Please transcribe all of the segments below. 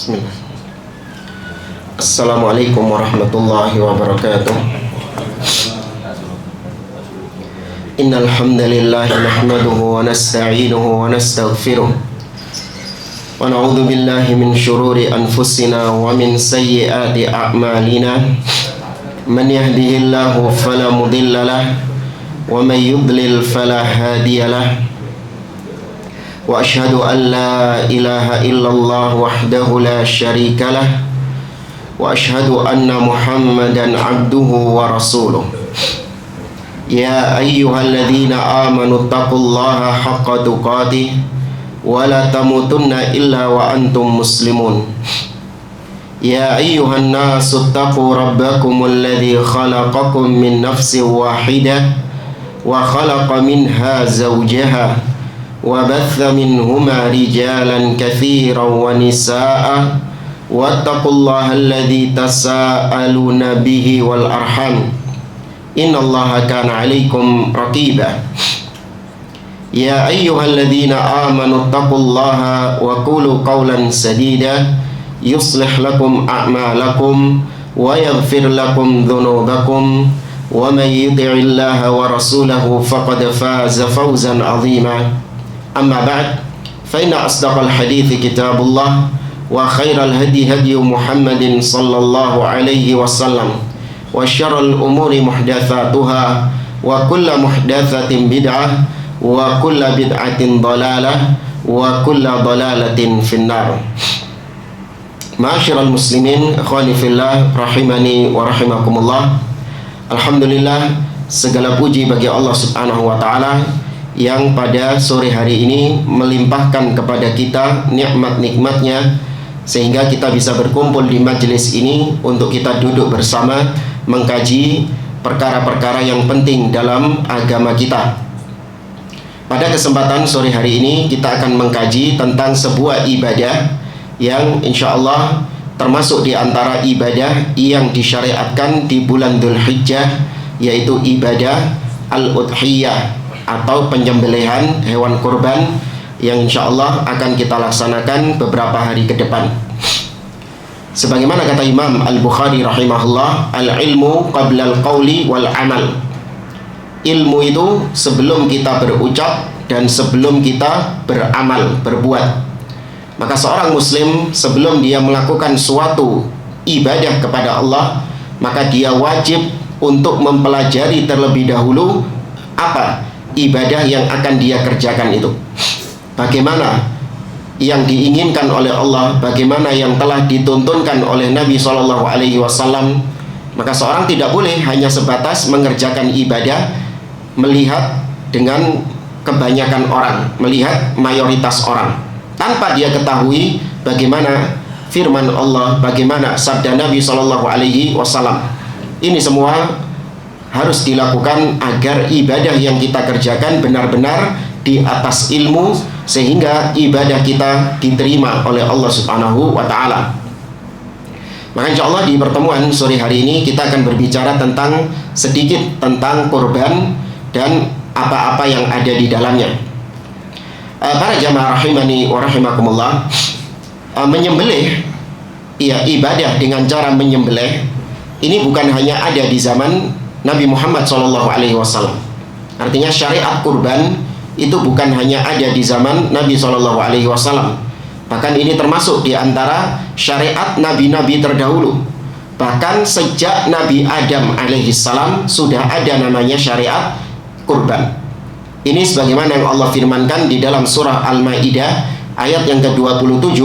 Bismillah. Assalamualaikum warahmatullahi wabarakatuh. Innal hamdalillah nahmaduhu wa nasta'inuhu wa nastaghfiruh wa na'udzu billahi min shururi anfusina wa min sayyiati a'malina. Man yahdihillahu fala mudilla lahu wa man yudlil fala hadiya lahu. Wa ashhadu an la ilaha illallah wahdahu la syarika lah wa ashhadu anna Muhammadan abduhu wa rasuluh. Ya ayyuhalladzina amanu taqullaha haqqa tuqatih wa la tamutunna illa wa antum muslimun. Ya ayyuhan nasu taqu rabbakumul ladzi khalaqakum min nafsin wahidah wa khalaqa minha zawjaha وَبَثَّ مِنْهُمَا رِجَالًا كَثِيرًا وَنِسَاءً وَاتَّقُوا اللَّهَ الَّذِي تَسَاءَلُونَ بِهِ وَالْأَرْحَامَ إِنَّ اللَّهَ كَانَ عَلَيْكُمْ رَقِيبًا يَا أَيُّهَا الَّذِينَ آمَنُوا اتَّقُوا اللَّهَ وَقُولُوا قَوْلًا سَدِيدًا يُصْلِحْ لَكُمْ أَعْمَالَكُمْ وَيَغْفِرْ لَكُمْ ذُنُوبَكُمْ وَمَن يُطِعِ اللَّهَ وَرَسُولَهُ فَقَدْ فَازَ فَوْزًا عَظِيمًا. أما بعد فإن أصدق الحديث كتاب الله وخير الهدي هدي محمد صلى الله عليه وسلم وشر الأمور محدثاتها وكل محدثة بدعة وكل بدعة ضلالة وكل ضلالة في النار. Ma'asyiral muslimin ikhwani fillah rahimani wa rahimakumullah. Alhamdulillah, segala puji bagi Allah Subhanahu wa taala yang pada sore hari ini melimpahkan kepada kita nikmat-nikmatnya sehingga kita bisa berkumpul di majelis ini untuk kita duduk bersama mengkaji perkara-perkara yang penting dalam agama kita. Pada kesempatan sore hari ini kita akan mengkaji tentang sebuah ibadah yang insyaallah termasuk di antara ibadah yang disyariatkan di bulan Dzulhijjah, yaitu ibadah al-udhiyah atau penyembelihan hewan kurban yang insyaallah akan kita laksanakan beberapa hari ke depan. Sebagaimana kata Imam Al-Bukhari rahimahullah, al-ilmu qabla al-qawli wal amal. Ilmu itu sebelum kita berucap dan sebelum kita beramal, berbuat. Maka seorang muslim sebelum dia melakukan suatu ibadah kepada Allah, maka dia wajib untuk mempelajari terlebih dahulu apa ibadah yang akan dia kerjakan itu, bagaimana yang diinginkan oleh Allah, bagaimana yang telah dituntunkan oleh Nabi SAW. Maka seorang tidak boleh hanya sebatas mengerjakan ibadah melihat dengan kebanyakan orang, melihat mayoritas orang, tanpa dia ketahui bagaimana firman Allah, bagaimana sabda Nabi SAW. Ini semua harus dilakukan agar ibadah yang kita kerjakan benar-benar di atas ilmu sehingga ibadah kita diterima oleh Allah Subhanahu wa taala. Maka insyaallah di pertemuan sore hari ini kita akan berbicara tentang sedikit tentang kurban dan apa-apa yang ada di dalamnya. Para jamaah rahimani wa rahimakumullah, menyembelih ibadah dengan cara menyembelih ini bukan hanya ada di zaman Nabi Muhammad SAW. Artinya syariat kurban itu bukan hanya ada di zaman Nabi SAW. Bahkan ini termasuk di antara syariat nabi-nabi terdahulu. Bahkan sejak Nabi Adam alaihissalam sudah ada namanya syariat kurban. Ini sebagaimana yang Allah firmankan di dalam surah Al-Maidah ayat yang ke-27.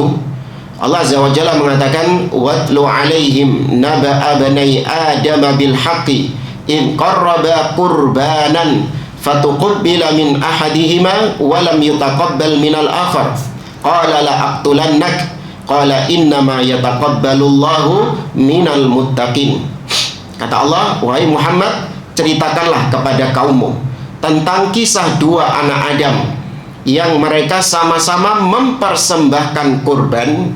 Allah Azza wa Jalla mengatakan, "Watlu 'alaihim naba'a bani Adam bil haqqi in qarraba qurbanan fatuqabbila min ahadihima wa lam yutaqabbal minal akhar qala la aqtulannak qala innama yataqabbalullahu minal muttaqin." Kata Allah, wahai Muhammad, ceritakanlah kepada kaummu tentang kisah dua anak Adam yang mereka sama-sama mempersembahkan kurban,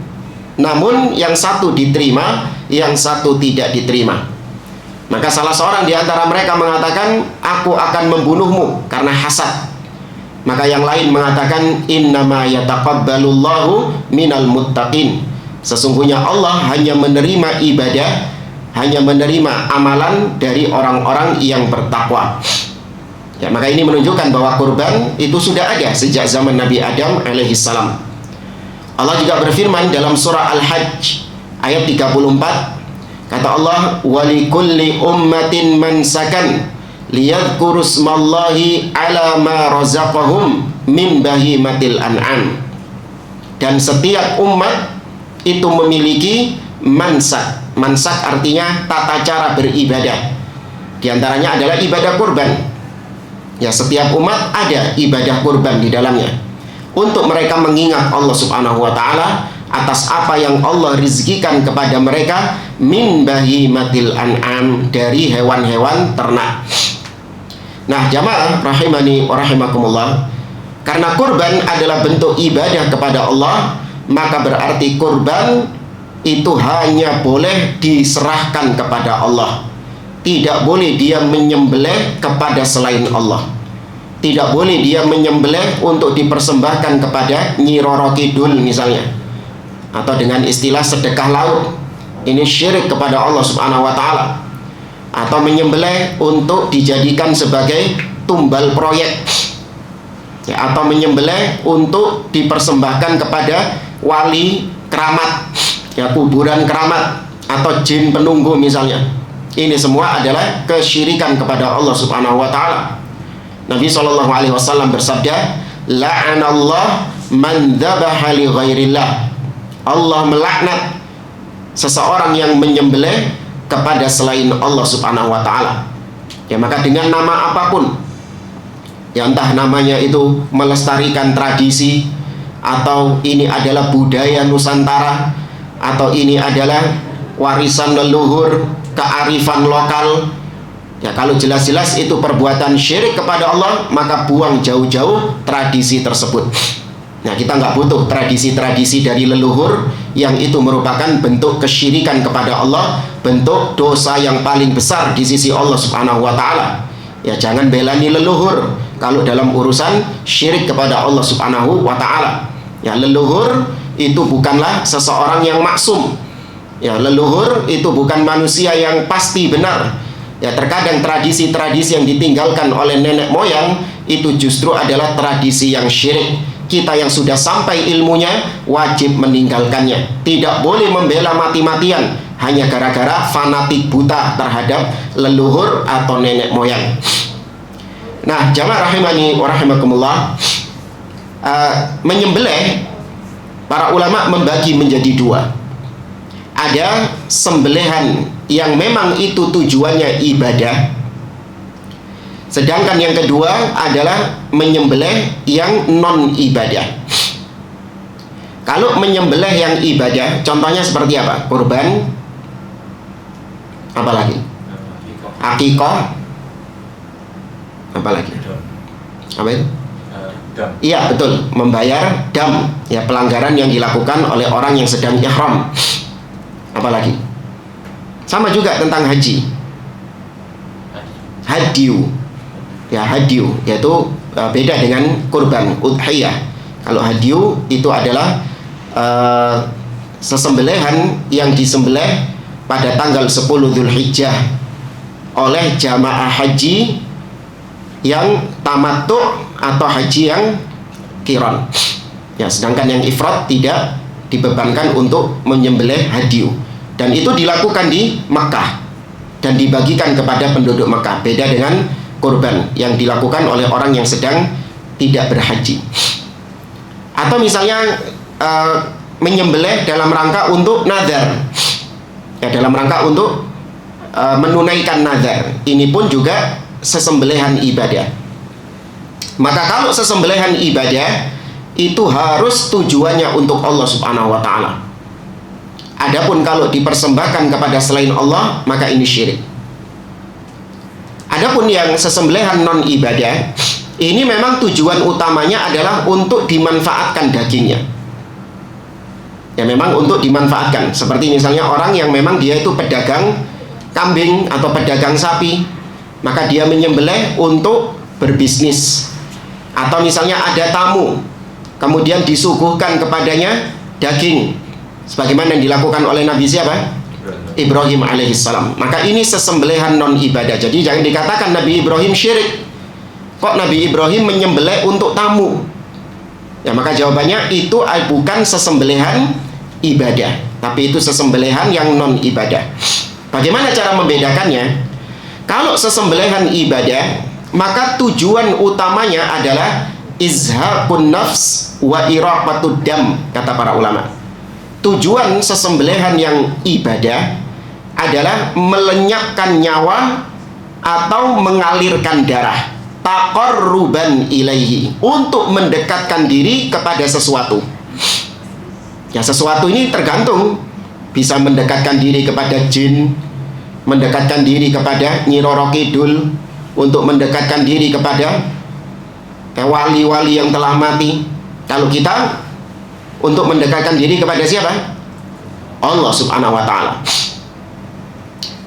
namun yang satu diterima, yang satu tidak diterima. Maka salah seorang di antara mereka mengatakan, aku akan membunuhmu karena hasad. Maka yang lain mengatakan, innama yataqabbalullahu minal muttaqin. Sesungguhnya Allah hanya menerima ibadah, hanya menerima amalan dari orang-orang yang bertakwa. Ya, maka ini menunjukkan bahwa kurban itu sudah ada sejak zaman Nabi Adam alaihissalam. Allah juga berfirman dalam surah Al-Hajj ayat 34, kata Allah, walikulli ummatin mansakan liyadhkuru smallahi ala ma razaqahum min bahimatil an'am. Dan setiap umat itu memiliki mansak. Mansak artinya tata cara beribadah. Di antaranya adalah ibadah kurban. Ya, setiap umat ada ibadah kurban di dalamnya, untuk mereka mengingat Allah Subhanahu wa ta'ala atas apa yang Allah rizkikan kepada mereka min bahimatil an'am, dari hewan-hewan ternak. Nah, jamaah rahimani wa rahimakumullah, karena kurban adalah bentuk ibadah kepada Allah, maka berarti kurban itu hanya boleh diserahkan kepada Allah. Tidak boleh dia menyembelih kepada selain Allah. Tidak boleh dia menyembelih untuk dipersembahkan kepada Nyi Roro Kidul misalnya, atau dengan istilah sedekah laut. Ini syirik kepada Allah Subhanahu wa ta'ala. Atau menyembelih untuk dijadikan sebagai tumbal proyek, ya, atau menyembelih untuk dipersembahkan kepada wali keramat, ya, kuburan keramat, atau jin penunggu misalnya. Ini semua adalah kesyirikan kepada Allah Subhanahu wa ta'ala. Nabi SAW bersabda, la'anallah man dzabaha li ghairillah. Allah melaknat seseorang yang menyembelih kepada selain Allah Subhanahu wa ta'ala. Ya, maka dengan nama apapun, ya, entah namanya itu melestarikan tradisi, atau ini adalah budaya Nusantara, atau ini adalah warisan leluhur, kearifan lokal, ya, kalau jelas-jelas itu perbuatan syirik kepada Allah, maka buang jauh-jauh tradisi tersebut. Nah, kita nggak butuh tradisi-tradisi dari leluhur yang itu merupakan bentuk kesyirikan kepada Allah, bentuk dosa yang paling besar di sisi Allah Subhanahu wa ta'ala. Ya, jangan belani leluhur kalau dalam urusan syirik kepada Allah Subhanahu wa ta'ala. Ya, leluhur itu bukanlah seseorang yang maksum. Ya, leluhur itu bukan manusia yang pasti benar. Ya, terkadang tradisi-tradisi yang ditinggalkan oleh nenek moyang itu justru adalah tradisi yang syirik. Kita yang sudah sampai ilmunya wajib meninggalkannya. Tidak boleh membela mati-matian hanya gara-gara fanatik buta terhadap leluhur atau nenek moyang. Nah, jamaah rahimani wa rahimakumullah, menyembelih, para ulama membagi menjadi dua. Ada sembelihan yang memang itu tujuannya ibadah, sedangkan yang kedua adalah menyembelih yang non ibadah. Kalau menyembelih yang ibadah, contohnya seperti apa? Kurban, apalagi? Akikah, apalagi? Apa itu? Iya, betul, membayar dam, ya, pelanggaran yang dilakukan oleh orang yang sedang ihram. Apalagi? Sama juga tentang haji, hadiu, ya, hadiu yaitu beda dengan kurban udhiyah. Kalau hadiu itu adalah sesembelihan yang disembelih pada tanggal 10 Dzulhijjah oleh jamaah haji yang tamattu atau haji yang qiran. Ya, sedangkan yang ifrad tidak dibebankan untuk menyembelih hadiu, dan itu dilakukan di Makkah dan dibagikan kepada penduduk Makkah. Beda dengan kurban yang dilakukan oleh orang yang sedang tidak berhaji. Atau misalnya menyembelih dalam rangka untuk nazar, ya, dalam rangka untuk menunaikan nazar. Ini pun juga sesembelihan ibadah. Maka kalau sesembelihan ibadah itu harus tujuannya untuk Allah Subhanahu wa ta'ala. Adapun kalau dipersembahkan kepada selain Allah, maka ini syirik. Adapun yang sesembelihan non ibadah, ini memang tujuan utamanya adalah untuk dimanfaatkan dagingnya. Ya memang untuk dimanfaatkan. Seperti misalnya orang yang memang dia itu pedagang kambing atau pedagang sapi, maka dia menyembelih untuk berbisnis. Atau misalnya ada tamu, kemudian disuguhkan kepadanya daging, sebagaimana yang dilakukan oleh Nabi siapa? Ibrahim alaihissalam. Maka ini sesembelihan non ibadah. Jadi jangan dikatakan Nabi Ibrahim syirik. Kok Nabi Ibrahim menyembelih untuk tamu? Ya maka jawabannya itu bukan sesembelihan ibadah, tapi itu sesembelihan yang non ibadah. Bagaimana cara membedakannya? Kalau sesembelihan ibadah, maka tujuan utamanya adalah izhaqun nafs wa iraqatud dam, kata para ulama. Tujuan sesembelihan yang ibadah adalah melenyapkan nyawa atau mengalirkan darah, taqarruban ilaihi, untuk mendekatkan diri kepada sesuatu. Ya sesuatu ini tergantung, bisa mendekatkan diri kepada jin, mendekatkan diri kepada Nyi Roro Kidul, untuk mendekatkan diri kepada wali-wali yang telah mati. Kalau kita untuk mendekatkan diri kepada siapa? Allah subhanahu wa ta'ala.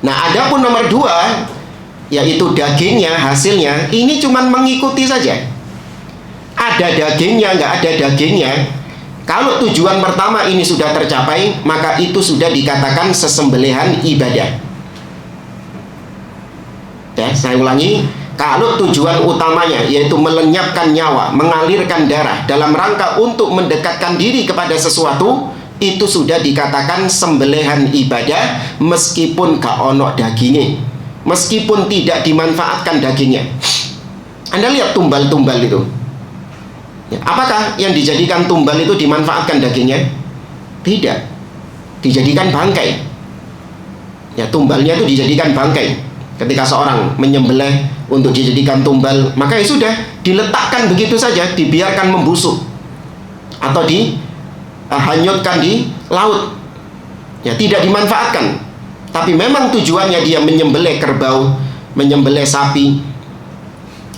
Nah adapun nomor 2, yaitu dagingnya, hasilnya, ini cuma mengikuti saja. Ada dagingnya, nggak ada dagingnya. Kalau tujuan pertama ini sudah tercapai, maka itu sudah dikatakan sesembelihan ibadah. Ya, saya ulangi, kalau tujuan utamanya yaitu melenyapkan nyawa, mengalirkan darah dalam rangka untuk mendekatkan diri kepada sesuatu, itu sudah dikatakan sembelihan ibadah meskipun gak ono dagingnya, meskipun tidak dimanfaatkan dagingnya. Anda lihat tumbal-tumbal itu, ya, apakah yang dijadikan tumbal itu dimanfaatkan dagingnya? Tidak, dijadikan bangkai. Ya, tumbalnya itu dijadikan bangkai. Ketika seorang menyembelih untuk dijadikan tumbal, maka ya sudah diletakkan begitu saja, dibiarkan membusuk atau dihanyutkan di laut. Ya, tidak dimanfaatkan. Tapi memang tujuannya dia menyembelih kerbau, menyembelih sapi,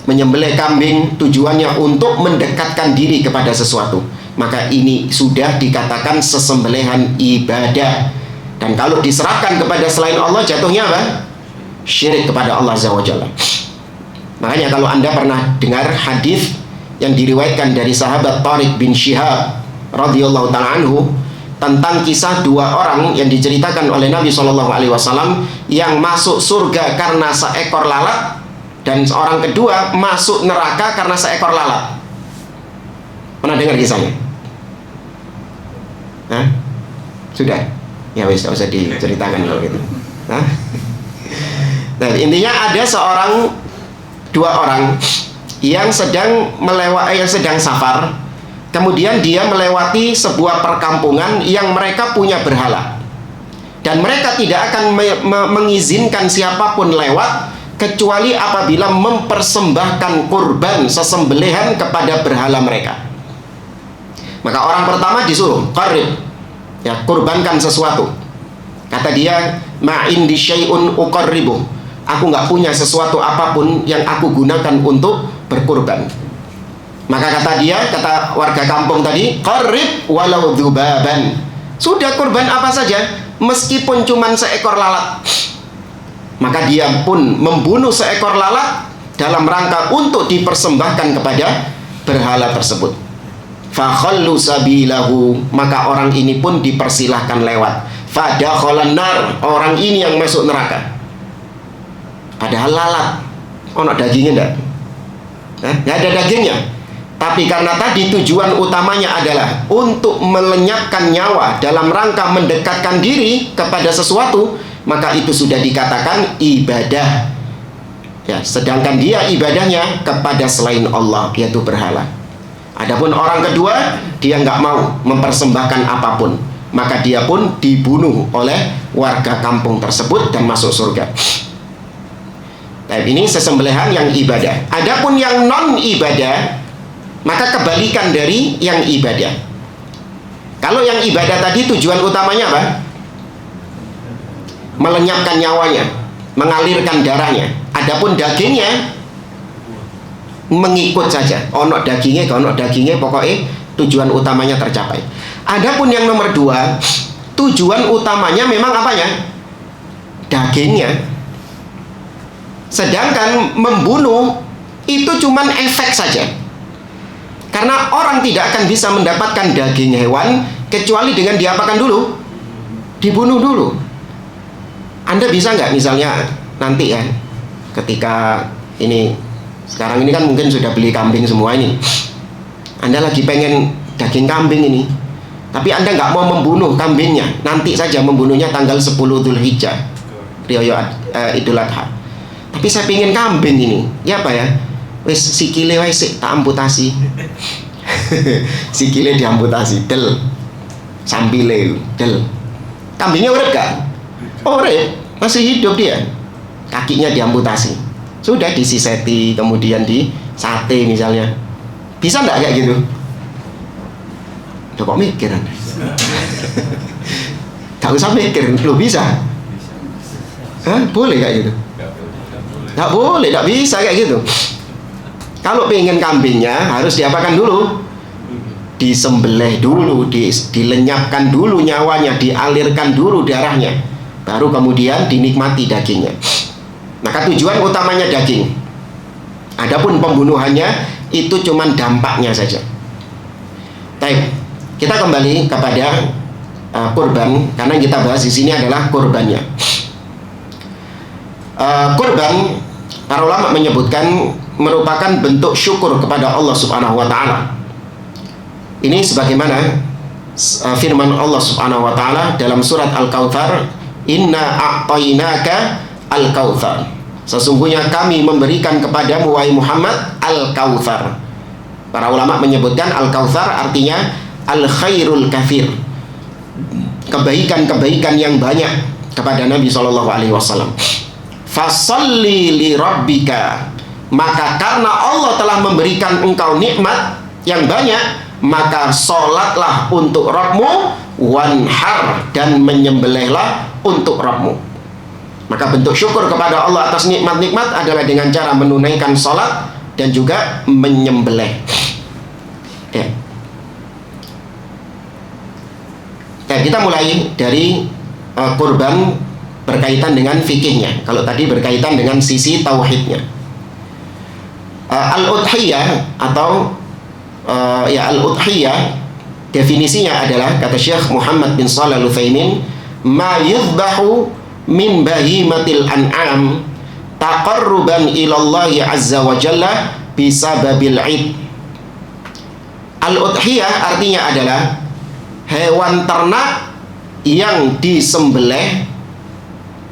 menyembelih kambing, tujuannya untuk mendekatkan diri kepada sesuatu. Maka ini sudah dikatakan sesembelihan ibadah. Dan kalau diserahkan kepada selain Allah, jatuhnya apa? Syirik kepada Allah Azza wa Jalla. Makanya kalau Anda pernah dengar hadis yang diriwayatkan dari sahabat Tariq bin Syihab radhiyallahu ta'ala anhu tentang kisah 2 orang yang diceritakan oleh Nabi SAW yang masuk surga karena seekor lalat, dan seorang kedua masuk neraka karena seekor lalat. Pernah dengar kisahnya? Hah? Sudah? Ya wis, usah diceritakan kalau gitu. Hah? Nah, intinya ada 2 orang yang sedang safar. Kemudian dia melewati sebuah perkampungan yang mereka punya berhala, dan mereka tidak akan mengizinkan siapapun lewat kecuali apabila mempersembahkan kurban sesembelihan kepada berhala mereka. Maka orang pertama disuruh qarib, ya, kurbankan sesuatu. Kata dia, ma indi syai'un uqarribu, aku nggak punya sesuatu apapun yang aku gunakan untuk berkurban. Maka kata warga kampung tadi, qarrib walau dzubaban, sudah kurban apa saja meskipun cuma seekor lalat. Maka dia pun membunuh seekor lalat dalam rangka untuk dipersembahkan kepada berhala tersebut. Fakhallu sabilahu, maka orang ini pun dipersilahkan lewat. Fadakhalan nar, orang ini yang masuk neraka. Padahal lalat, ono dagingnya enggak? Nggak ada dagingnya. Tapi karena tadi tujuan utamanya adalah untuk melenyapkan nyawa dalam rangka mendekatkan diri kepada sesuatu, maka itu sudah dikatakan ibadah. Ya, sedangkan dia ibadahnya kepada selain Allah, yaitu berhala. Adapun orang kedua, dia nggak mau mempersembahkan apapun, maka dia pun dibunuh oleh warga kampung tersebut dan masuk surga. Nah, ini sesembelihan yang ibadah. Adapun yang non ibadah, maka kebalikan dari yang ibadah. Kalau yang ibadah tadi tujuan utamanya apa? Melenyapkan nyawanya, mengalirkan darahnya. Adapun dagingnya mengikut saja, ono dagingnya, kalau ono dagingnya, pokoknya tujuan utamanya tercapai. Adapun yang nomor 2, tujuan utamanya memang apanya? Dagingnya. Sedangkan membunuh itu cuman efek saja. Karena orang tidak akan bisa mendapatkan daging hewan kecuali dengan diapakan dulu? Dibunuh dulu. Anda bisa nggak misalnya nanti ya, ketika ini sekarang ini kan mungkin sudah beli kambing semua ini, Anda lagi pengen daging kambing ini, tapi Anda nggak mau membunuh kambingnya, nanti saja membunuhnya tanggal 10 Dzulhijjah, Rioyo Idul Adha. Tapi saya pengen kambing ini, ya apa ya? Wis sikile wis tak amputasi. Sikile diamputasi, del. Sampile, del. Kambingnya urip gak? Urip, masih hidup dia. Kakinya diamputasi. Sudah disiseti, kemudian di sate misalnya. Bisa enggak kayak gitu? Udah kok mikir Anda? Gak usah mikir, lo bisa? Hah? Boleh kayak gitu? Gak boleh, gak bisa kayak gitu. Kalau pengen kambingnya harus diapakan dulu? Disembelih dulu, dilenyapkan dulu nyawanya, dialirkan dulu darahnya, baru kemudian dinikmati dagingnya. Maka tujuan utamanya daging. Adapun pembunuhannya itu cuman dampaknya saja. Baik, kita kembali kepada kurban, karena kita bahas di sini adalah kurbannya. Kurban, para ulama menyebutkan merupakan bentuk syukur kepada Allah Subhanahu wa taala. Ini sebagaimana firman Allah Subhanahu wa taala dalam surat Al-Kautsar, "Inna a'tainaka Al-Kautsar." Sesungguhnya kami memberikan kepadamu wahai Muhammad Al-Kautsar. Para ulama menyebutkan Al-Kautsar artinya al-khairul katsir. Kebaikan-kebaikan yang banyak kepada Nabi sallallahu alaihi wasallam. Fasholli li rabbika. Maka karena Allah telah memberikan engkau nikmat yang banyak, maka sholatlah untuk Rabbmu, wanhar, dan menyembelihlah untuk Rabbmu. Maka bentuk syukur kepada Allah atas nikmat-nikmat adalah dengan cara menunaikan sholat dan juga menyembelih. Ya. Ya, kita mulai dari kurban berkaitan dengan fikihnya. Kalau tadi berkaitan dengan sisi tauhidnya. Al-udhiyah atau al-udhiyah definisinya adalah, kata Syekh Muhammad bin Shalih Al-Utsaimin, ma yudbahu min bahimatil an'am taqarruban ilallahi azza wa jalla bisababil id. Al-udhiyah artinya adalah hewan ternak yang disembelih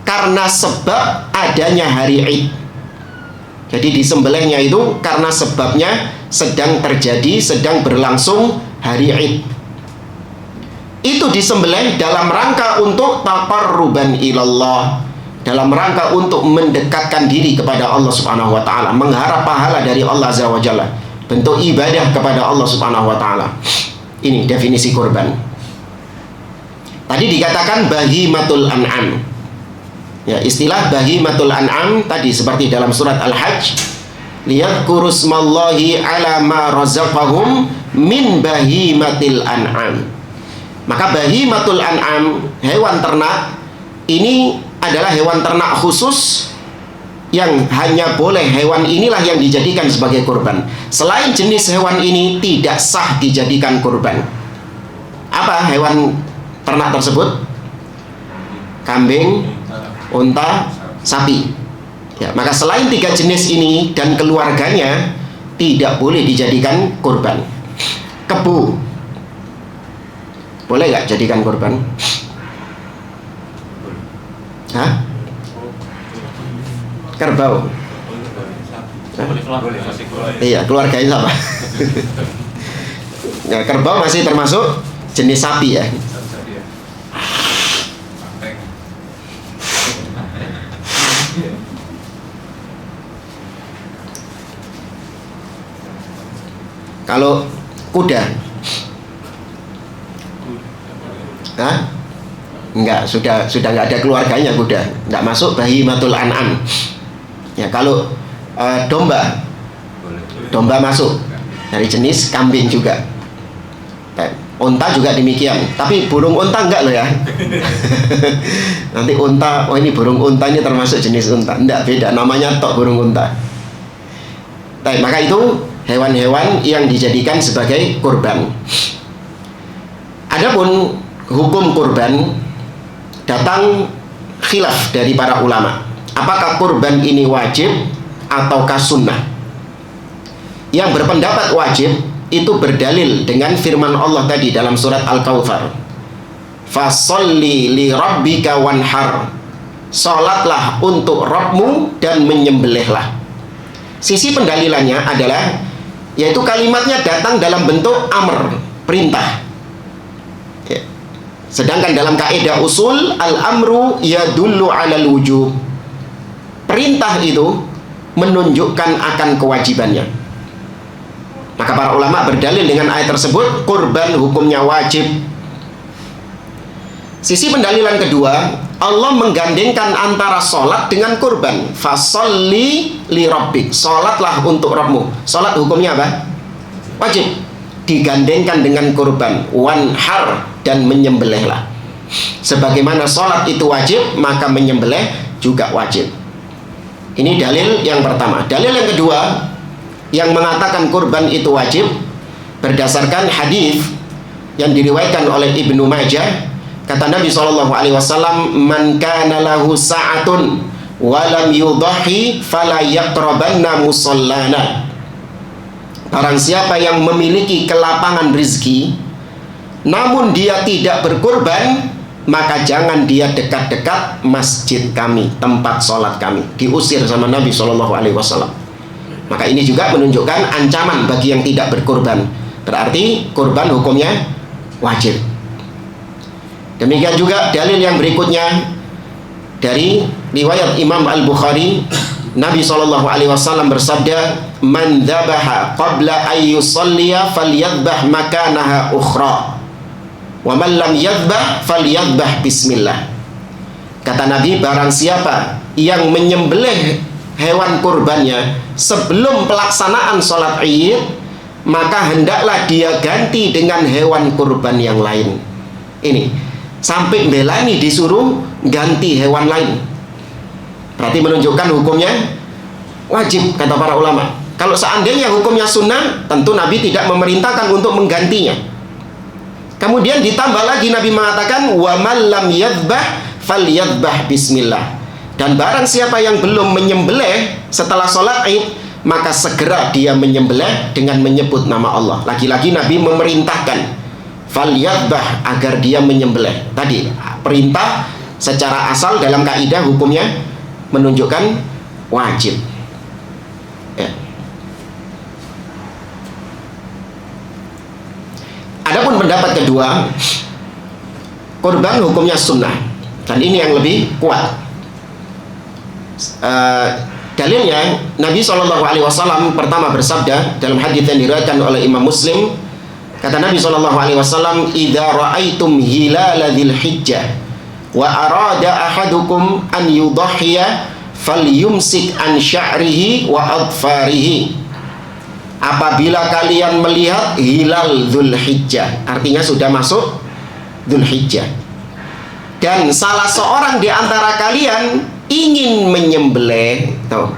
karena sebab adanya hari id. Jadi disembelihnya itu karena sebabnya sedang terjadi, sedang berlangsung hari id. Itu disembelih dalam rangka untuk taqarruban ilallah, dalam rangka untuk mendekatkan diri kepada Allah Subhanahu wa taala, mengharap pahala dari Allah Azza wa Jalla, bentuk ibadah kepada Allah Subhanahu wa taala. Ini definisi kurban. Tadi dikatakan bahimatul an'am. Ya, istilah bahimatul an'am tadi seperti dalam surat Al-Hajj, liyadhkuru smallahi ala ma razaqahum min bahimatil an'am. Maka bahimatul an'am, hewan ternak, ini adalah hewan ternak khusus yang hanya boleh hewan inilah yang dijadikan sebagai kurban. Selain jenis hewan ini tidak sah dijadikan kurban. Apa hewan ternak tersebut? Kambing, unta, sapi. Ya, maka selain 3 jenis ini dan keluarganya tidak boleh dijadikan kurban. Kebu boleh nggak jadikan kurban? Hah? Kerbau? Iya, keluarganya sama. Ya, kerbau masih termasuk jenis sapi ya. Kalau kuda, hah? Enggak, sudah nggak ada keluarganya kuda, nggak masuk bahimatul an'am. Ya, kalau domba, domba masuk, dari jenis kambing juga. Unta juga demikian, tapi burung unta enggak loh ya. Nanti unta, oh ini burung unta ini termasuk jenis unta. Enggak, beda, namanya tok burung unta. Maka itu hewan-hewan yang dijadikan sebagai kurban. Adapun hukum kurban, datang khilaf dari para ulama. Apakah kurban ini wajib ataukah sunnah? Yang berpendapat wajib itu berdalil dengan firman Allah tadi dalam surat Al-Kautsar. Fasholli li rabbika wanhar. Salatlah untuk Rabbmu dan menyembelihlah. Sisi pendalilannya adalah, yaitu kalimatnya datang dalam bentuk amr, perintah. Ya. Sedangkan dalam kaidah usul, al-amru yadullu 'alal wujub. Perintah itu menunjukkan akan kewajibannya. Maka para ulama berdalil dengan ayat tersebut, kurban hukumnya wajib. Sisi pendalilan kedua, Allah menggandengkan antara sholat dengan kurban. Fasholli li rabbik. Sholatlah untuk Rabbmu. Sholat hukumnya apa? Wajib. Digandengkan dengan kurban. Wanhar, dan menyembelihlah. Sebagaimana sholat itu wajib, maka menyembelih juga wajib. Ini dalil yang pertama. Dalil yang kedua, yang mengatakan kurban itu wajib berdasarkan hadis yang diriwayatkan oleh Ibnu Majah. Kata Nabi SAW, man kana lahu sa'atun walam yudhahi fala yaqrabanna musallana. Barang siapa yang memiliki kelapangan rizki namun dia tidak berkurban, maka jangan dia dekat-dekat masjid kami, tempat sholat kami. Diusir sama Nabi SAW. Maka ini juga menunjukkan ancaman bagi yang tidak berkurban. Berarti kurban hukumnya wajib. Demikian juga dalil yang berikutnya dari riwayat Imam Al-Bukhari. Nabi SAW bersabda, man dhabaha qabla an yusalliya falyadhbah makanaha ukhra, wa man lam yadhbah falyadhbah bismillah. Kata Nabi, barang siapa yang menyembelih hewan kurbannya sebelum pelaksanaan sholat Id, maka hendaklah dia ganti dengan hewan kurban yang lain. Ini sampai belani disuruh ganti hewan lain, berarti menunjukkan hukumnya wajib kata para ulama. Kalau seandainya hukumnya sunnah, tentu Nabi tidak memerintahkan untuk menggantinya. Kemudian ditambah lagi Nabi mengatakan, wa man lam yadhbah falyadhbah bismillah. Dan barang siapa yang belum menyembelih setelah sholat Id, maka segera dia menyembelih dengan menyebut nama Allah. Lagi-lagi Nabi memerintahkan falyadhbah, agar dia menyembelih. Tadi perintah secara asal dalam kaidah hukumnya menunjukkan wajib. Ya. Adapun pendapat kedua, kurban hukumnya sunnah, dan ini yang lebih kuat. Dalilnya Nabi SAW pertama bersabda dalam hadis yang diriwayatkan oleh Imam Muslim. Kata Nabi SAW, idza ra'aitum hilala dzil hijjah wa arada ahadukum an yudhhiya falyumsik an sya'rihi wa adfarihi. Apabila kalian melihat hilal Dzulhijjah, artinya sudah masuk Dzulhijjah, dan salah seorang di antara kalian ingin menyembelih, tuh,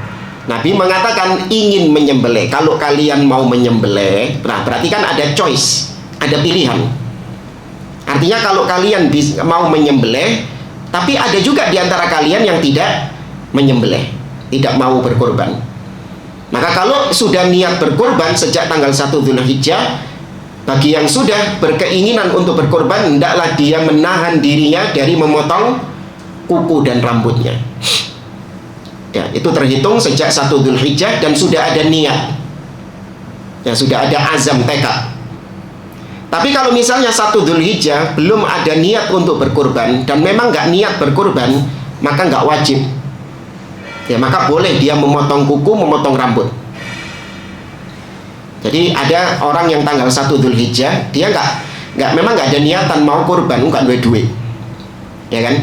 Nabi mengatakan ingin menyembelih. Kalau kalian mau menyembelih, nah berarti kan ada choice, ada pilihan. Artinya kalau kalian mau menyembelih, tapi ada juga di antara kalian yang tidak menyembelih, tidak mau berkorban. Maka kalau sudah niat berkorban sejak tanggal 1 Dzulhijjah, bagi yang sudah berkeinginan untuk berkorban, hendaklah dia menahan dirinya dari memotong kuku dan rambutnya. Ya, itu terhitung sejak 1 Dzulhijjah dan sudah ada niat. Ya, sudah ada azam tekad. Tapi kalau misalnya 1 Dzulhijjah belum ada niat untuk berkorban dan memang nggak niat berkorban, maka nggak wajib. Ya, maka boleh dia memotong kuku, memotong rambut. Jadi ada orang yang tanggal 1 Dzulhijjah dia memang nggak ada niatan mau kurban, nggak duit, ya kan?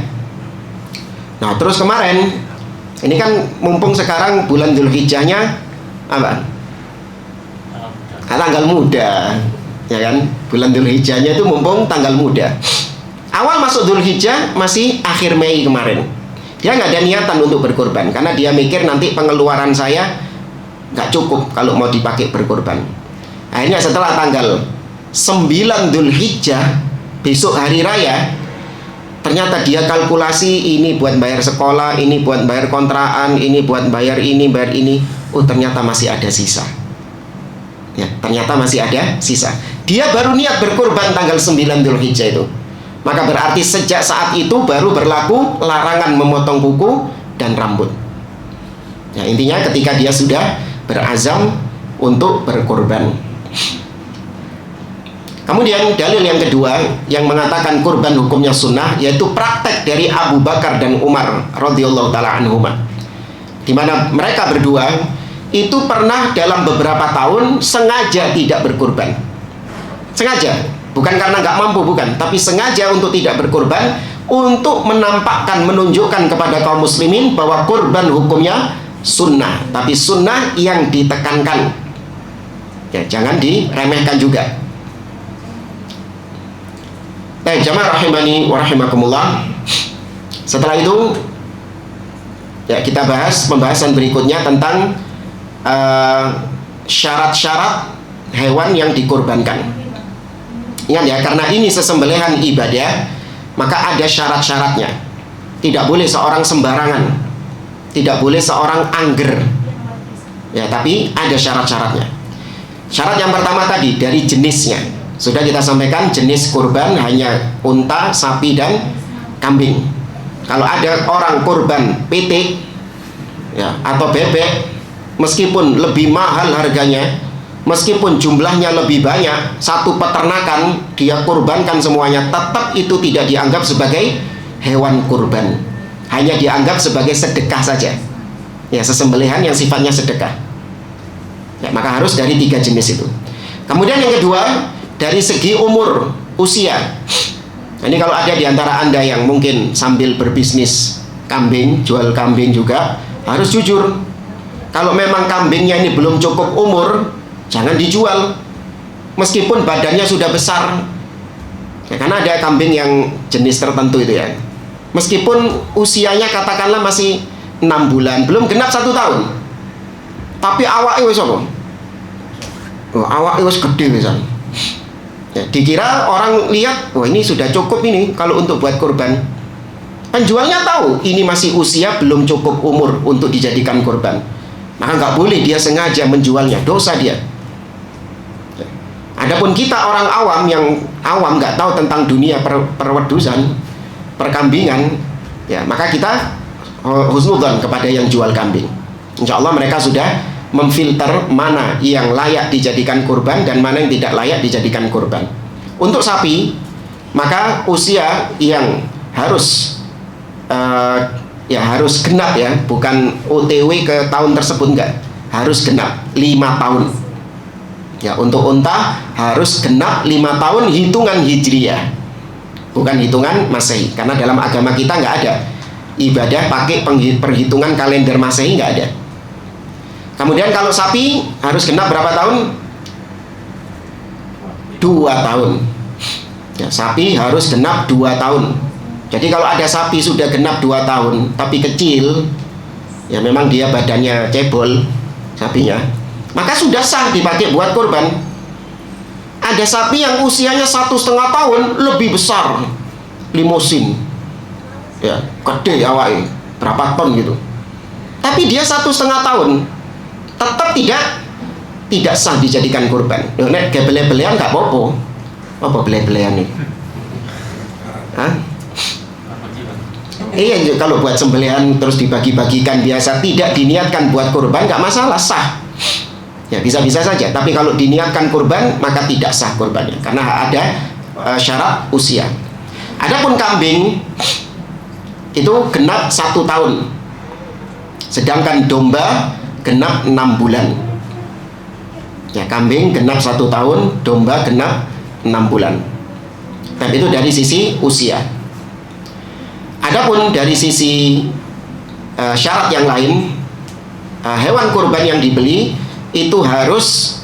Nah terus kemarin ini kan mumpung sekarang bulan Dzulhijjahnya apa? Nah, tanggal muda, ya kan? Bulan Dzulhijjahnya itu mumpung tanggal muda. Awal masuk Dzulhijjah masih akhir Mei kemarin. Dia nggak ada niatan untuk berkorban karena dia mikir nanti pengeluaran saya nggak cukup kalau mau dipakai berkorban. Akhirnya setelah tanggal 9 Dzulhijjah, besok hari raya, ternyata dia kalkulasi ini buat bayar sekolah, ini buat bayar kontrakan, ini buat bayar ini, bayar ini. Oh, ternyata masih ada sisa. Ya, ternyata masih ada sisa. Dia baru niat berkorban tanggal 9 Dzulhijjah itu. Maka berarti sejak saat itu baru berlaku larangan memotong kuku dan rambut. Ya, intinya ketika dia sudah berazam untuk berkorban. Kemudian dalil yang kedua yang mengatakan kurban hukumnya sunnah, yaitu praktek dari Abu Bakar dan Umar radhiyallahu taala anhuma, di mana mereka berdua itu pernah dalam beberapa tahun sengaja tidak berkurban. Sengaja, bukan karena nggak mampu, bukan, tapi sengaja untuk tidak berkurban, untuk menampakkan, menunjukkan kepada kaum muslimin bahwa kurban hukumnya sunnah, tapi sunnah yang ditekankan. Ya, jangan diremehkan juga. Baik, jamaah rahimani wa rahimakumullah. Setelah itu, ya, kita bahas pembahasan berikutnya tentang syarat-syarat hewan yang dikurbankan. Ingat ya, karena ini sesembelihan ibadah, maka ada syarat-syaratnya. Tidak boleh seorang sembarangan, tidak boleh seorang angger, ya, tapi ada syarat-syaratnya. Syarat yang pertama tadi dari jenisnya, sudah kita sampaikan, jenis kurban hanya unta, sapi, dan kambing. Kalau ada orang kurban pitik, ya, atau bebek, meskipun lebih mahal harganya, meskipun jumlahnya lebih banyak, satu peternakan dia kurbankan semuanya, tetap itu tidak dianggap sebagai hewan kurban, hanya dianggap sebagai sedekah saja. Ya, sesembelihan yang sifatnya sedekah. Ya, maka harus dari 3 jenis itu. Kemudian yang kedua, dari segi umur, usia. Ini kalau ada di antara Anda yang mungkin sambil berbisnis kambing, jual kambing juga, harus jujur. Kalau memang kambingnya ini belum cukup umur, jangan dijual, meskipun badannya sudah besar. Ya, karena ada kambing yang jenis tertentu itu ya, meskipun usianya katakanlah masih 6 bulan, belum genap 1 tahun, tapi awaknya wis apa? Oh, awaknya wis gede misal. Ya, dikira orang lihat, wah ini sudah cukup ini kalau untuk buat kurban. Penjualnya tahu ini masih usia belum cukup umur untuk dijadikan kurban, maka nggak boleh dia sengaja menjualnya, dosa dia. Adapun kita orang awam yang awam nggak tahu tentang dunia perwedusan, perkambingan, ya, maka kita husnudzon kepada yang jual kambing. Insya Allah mereka sudah memfilter mana yang layak dijadikan kurban dan mana yang tidak layak dijadikan kurban. Untuk sapi, maka usia yang harus harus genap, ya, bukan OTW ke tahun tersebut, enggak, harus genap 5 tahun. Ya, untuk unta harus genap 5 tahun hitungan hijriyah, bukan hitungan masehi, karena dalam agama kita nggak ada ibadah pakai perhitungan kalender masehi, nggak ada. Kemudian kalau sapi harus genap berapa tahun? 2 tahun. Ya, sapi harus genap 2 tahun. Jadi kalau ada sapi sudah genap 2 tahun tapi kecil, ya memang dia badannya cebol sapinya, maka sudah sah dipakai buat kurban. Ada sapi yang usianya 1,5 tahun lebih besar, limosin, ya, gede awalnya, berapa ton gitu, tapi dia 1,5 tahun, tetap tidak sah dijadikan kurban. Nek bele-belean nggak apa-apa. Apa bele-belean nih? Hah? Iya, kalau buat sembelihan terus dibagi-bagikan biasa, tidak diniatkan buat kurban, nggak masalah, sah. Ya, bisa-bisa saja. Tapi kalau diniatkan kurban, maka tidak sah kurbannya, karena ada syarat usia. Adapun kambing itu genap 1 tahun, sedangkan domba genap 6 bulan. Ya, kambing genap 1 tahun, domba genap 6 bulan. Dan itu dari sisi usia. Adapun dari sisi syarat yang lain, hewan kurban yang dibeli itu harus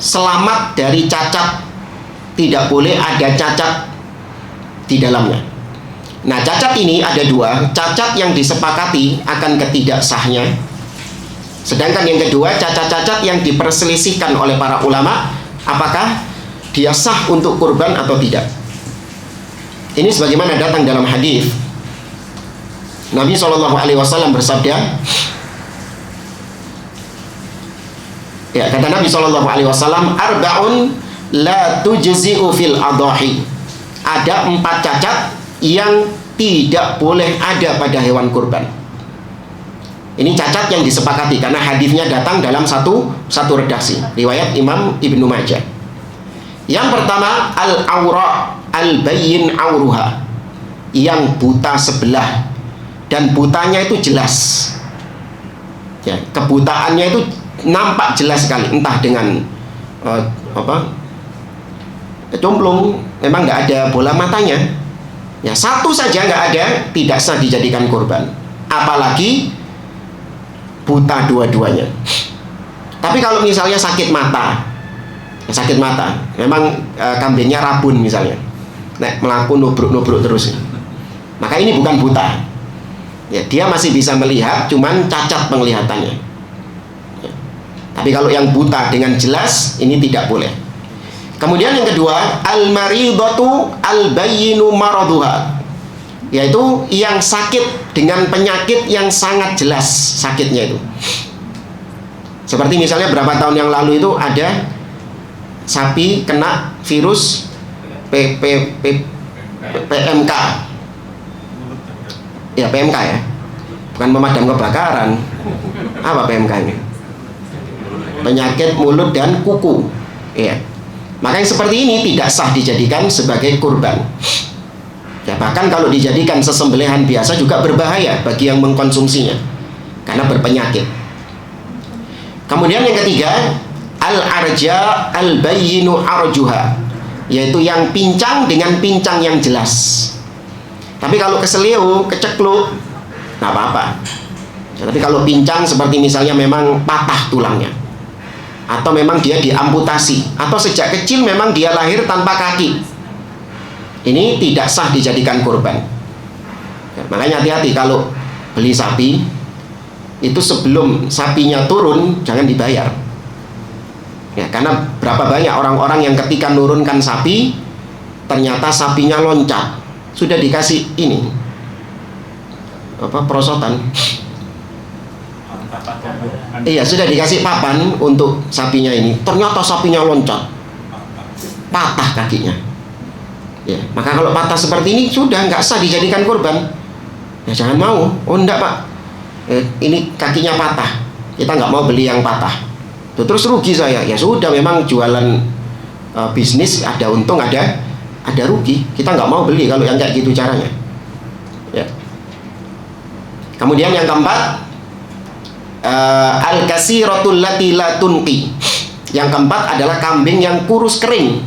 selamat dari cacat, tidak boleh ada cacat di dalamnya. Nah, cacat ini ada dua, cacat yang disepakati akan ketidaksahnya, sedangkan yang kedua cacat-cacat yang diperselisihkan oleh para ulama apakah dia sah untuk kurban atau tidak. Ini sebagaimana datang dalam hadis Nabi SAW bersabda, ya, kata Nabi SAW, arba'un la tujzi'u fil adahi. Ada 4 cacat yang tidak boleh ada pada hewan kurban. Ini cacat yang disepakati karena hadisnya datang dalam satu redaksi riwayat Imam Ibnu Majah. Yang pertama, al-aura al-bayyin auruha, yang buta sebelah dan butanya itu jelas. Ya, kebutaannya itu nampak jelas sekali, entah dengan comblong, memang nggak ada bola matanya. Ya, satu saja nggak ada, tidak sah dijadikan kurban. Apalagi buta dua-duanya. Tapi kalau misalnya sakit mata, memang kambingnya rabun misalnya, melaku nubruk terus, maka ini bukan buta. Ya, dia masih bisa melihat, cuman cacat penglihatannya. Ya. Tapi kalau yang buta dengan jelas, ini tidak boleh. Kemudian yang kedua, al-maridatu al-bayyinu maraduha, yaitu yang sakit dengan penyakit yang sangat jelas sakitnya itu. Seperti misalnya berapa tahun yang lalu itu ada sapi kena virus PMK. Ya, PMK ya, bukan pemadam kebakaran. Apa PMK ini? Penyakit mulut dan kuku. Ya, maka yang seperti ini tidak sah dijadikan sebagai kurban. Ya, bahkan kalau dijadikan sesembelihan biasa juga berbahaya bagi yang mengkonsumsinya karena berpenyakit. Kemudian yang ketiga, al-arja al-bayyinu arjuha, yaitu yang pincang dengan pincang yang jelas. Tapi kalau keselio, kecekluk, nggak apa-apa. Ya, tapi kalau pincang seperti misalnya memang patah tulangnya, atau memang dia diamputasi, atau sejak kecil memang dia lahir tanpa kaki, ini tidak sah dijadikan kurban. Ya, makanya hati-hati kalau beli sapi, itu sebelum sapinya turun jangan dibayar. Ya, karena berapa banyak orang-orang yang ketika nurunkan sapi, ternyata sapinya loncat. Sudah dikasih ini perosotan. Iya, sudah dikasih papan untuk sapinya ini, ternyata sapinya loncat, patah kakinya. Ya, maka kalau patah seperti ini sudah nggak sah dijadikan kurban. Ya, jangan mau. Oh enggak Pak, ini kakinya patah, kita nggak mau beli yang patah. Terus rugi saya. Ya sudah, memang jualan bisnis ada untung ada rugi, kita nggak mau beli kalau yang kayak gitu caranya. Ya. Kemudian yang keempat, al-kasiratul lati la tunqi. Yang keempat adalah kambing yang kurus kering,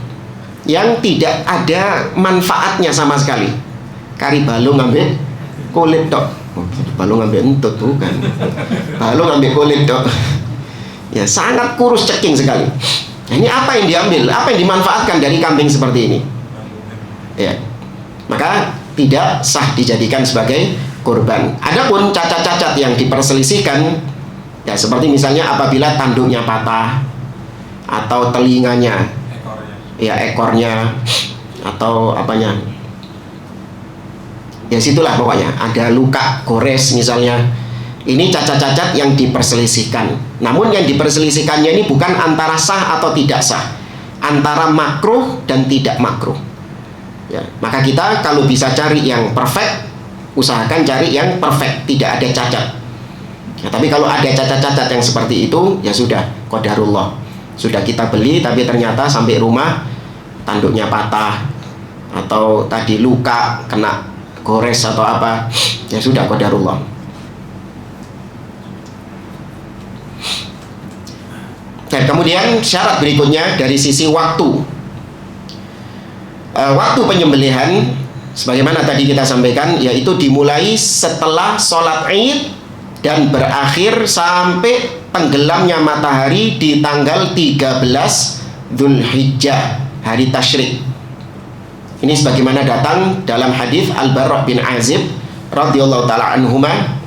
yang tidak ada manfaatnya sama sekali. Kari balung ngambil kulit dok, balung ngambil entut bukan, balung ngambil kulit dok. Ya, sangat kurus ceking sekali. Nah, ini apa yang diambil, apa yang dimanfaatkan dari kambing seperti ini? Ya, maka tidak sah dijadikan sebagai kurban. Adapun cacat-cacat yang diperselisihkan, ya seperti misalnya apabila tanduknya patah, atau telinganya, ya ekornya, atau apanya, ya situlah pokoknya ada luka gores misalnya. Ini cacat-cacat yang diperselisihkan. Namun yang diperselisihkannya ini bukan antara sah atau tidak sah, antara makruh dan tidak makruh. Ya, maka kita kalau bisa cari yang perfect, usahakan cari yang perfect, tidak ada cacat. Ya, tapi kalau ada cacat-cacat yang seperti itu, ya sudah, qadarullah. Sudah kita beli, tapi ternyata sampai rumah tanduknya patah, atau tadi luka, kena gores atau apa, ya sudah, qadarullah. Dan kemudian syarat berikutnya dari sisi waktu. Waktu penyembelihan sebagaimana tadi kita sampaikan, yaitu dimulai setelah sholat Id dan berakhir sampai tenggelamnya matahari di tanggal 13 Dzulhijjah, hari tasyrik. Ini sebagaimana datang dalam hadis Al-Bara' bin Azib radhiyallahu taala anhuma.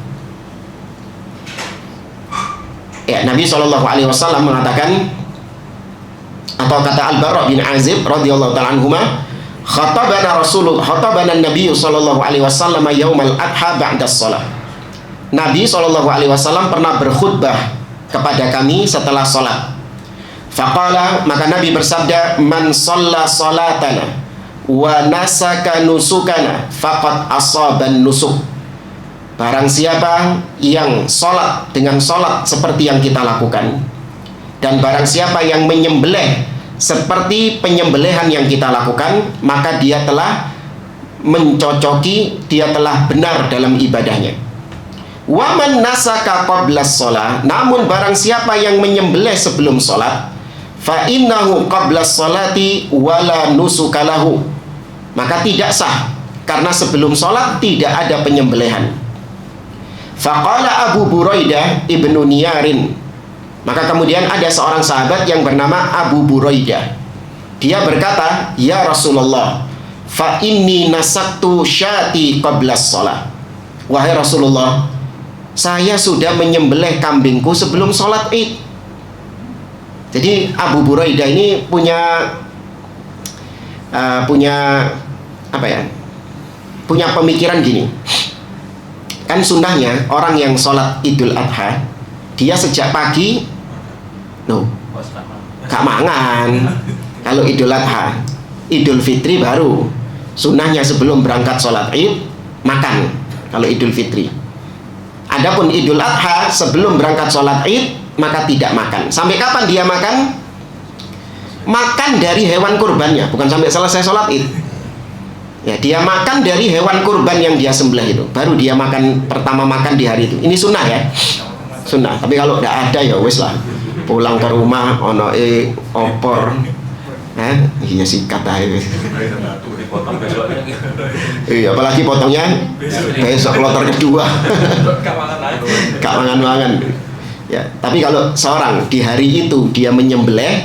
Ya, Nabi SAW mengatakan, atau kata Al-Bara' bin Azib radhiyallahu taala anhuma, khatabana Nabi sallallahu alaihi wasallam yaumal adha ba'da shalah. Nabi SAW pernah berkhutbah kepada kami setelah salat. Faqala, maka Nabi bersabda, man shalla salatana wa nasaka nusukana faqad asaban nusuk. Barang siapa yang sholat dengan sholat seperti yang kita lakukan, dan barang siapa yang menyembelih seperti penyembelihan yang kita lakukan, maka dia telah mencocoki, dia telah benar dalam ibadahnya. Waman nasaka qablas sholat, namun barang siapa yang menyembelih sebelum sholat, fa innahu qablas sholati wala nusukalahu, maka tidak sah, karena sebelum sholat tidak ada penyembelihan. Faqala Abu Buraidah ibnu Niyarin, maka kemudian ada seorang sahabat yang bernama Abu Buraidah. Dia berkata, ya Rasulullah, fa inni nasaktu syati qablas sholat. Wahai Rasulullah, saya sudah menyembelih kambingku sebelum sholat id. Jadi Abu Buraidah ini punya punya pemikiran gini. Kan sunnahnya orang yang sholat Idul Adha, dia sejak pagi gak mangan. Kalau Idul Adha, Idul Fitri baru sunnahnya sebelum berangkat sholat id makan. Kalau Idul Fitri, adapun Idul Adha sebelum berangkat sholat id maka tidak makan. Sampai kapan dia makan? Makan dari hewan kurbannya, bukan sampai selesai sholat id. Ya, dia makan dari hewan kurban yang dia sembelih itu, baru dia makan, pertama makan di hari itu. Ini sunnah ya, sunnah. Tapi kalau tidak ada ya wes lah, pulang ke rumah ono opor, iya sikat aja. Iya, apalagi potongnya besok kloter kedua, gak mangan-mangan. Ya, tapi kalau seorang di hari itu dia menyembelih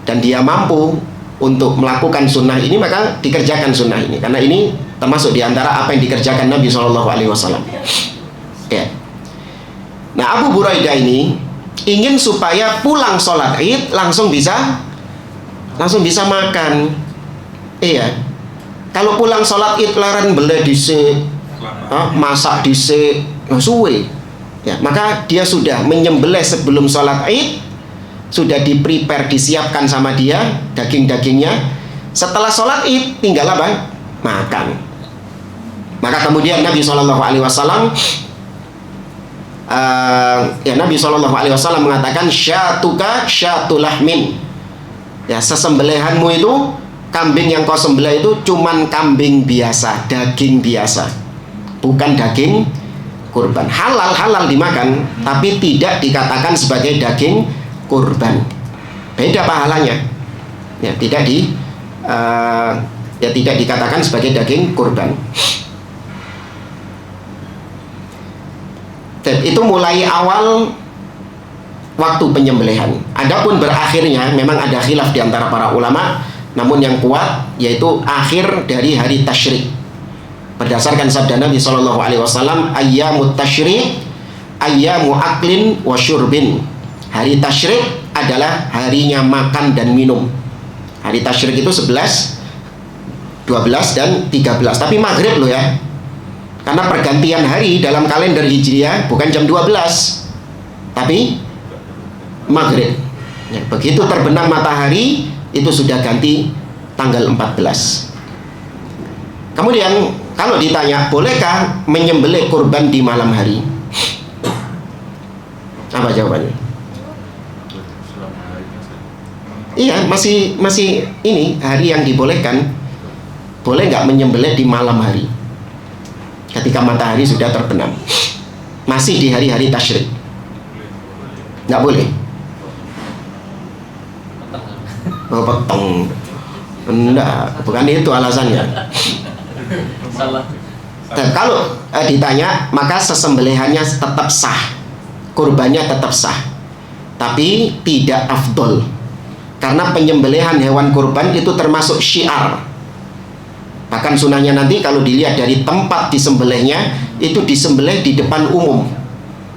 dan dia mampu untuk melakukan sunnah ini, maka dikerjakan sunnah ini, karena ini termasuk diantara apa yang dikerjakan Nabi SAW. Ya. Nah, Abu Buraidah ini ingin supaya pulang sholat id langsung bisa makan. Iya. Kalau pulang sholat id laren beli dhisik, masak dhisik, suwe. Ya, maka dia sudah menyembelih sebelum sholat id, sudah di-prepare, disiapkan sama dia daging-dagingnya. Setelah sholat id tinggal apa? Makan. Maka kemudian Nabi SAW Nabi SAW mengatakan, syatuka syatulahmin, ya, sesembelihanmu itu, kambing yang kau sembelih itu cuman kambing biasa, daging biasa, bukan daging kurban. Halal dimakan, tapi tidak dikatakan sebagai daging kurban. Beda pahalanya. Ya, tidak dikatakan sebagai daging kurban. Itu mulai awal waktu penyembelihan. Adapun berakhirnya memang ada khilaf di antara para ulama, namun yang kuat yaitu akhir dari hari tasyrik. Berdasarkan sabda Nabi SAW, ayyamut tasyrik ayyamu aklin wa syurbin. Hari tasyrik adalah harinya makan dan minum. Hari tasyrik itu 11, 12 dan 13. Tapi maghrib loh ya, karena pergantian hari dalam kalender Hijriah bukan jam 12, tapi maghrib ya, begitu terbenam matahari itu sudah ganti tanggal 14. Kemudian kalau ditanya bolehkah menyembelih kurban di malam hari, apa jawabannya? Iya, masih ini hari yang dibolehkan. Boleh nggak menyembelih di malam hari ketika matahari sudah terbenam, masih di hari-hari tasyrik? Nggak boleh. Oh, peteng. Enggak, bukan itu alasannya. Dan kalau ditanya, maka sesembelihannya tetap sah, kurbannya tetap sah, tapi tidak afdol. Karena penyembelihan hewan kurban itu termasuk syiar. Bahkan sunahnya nanti kalau dilihat dari tempat disembelihnya, itu disembelih di depan umum.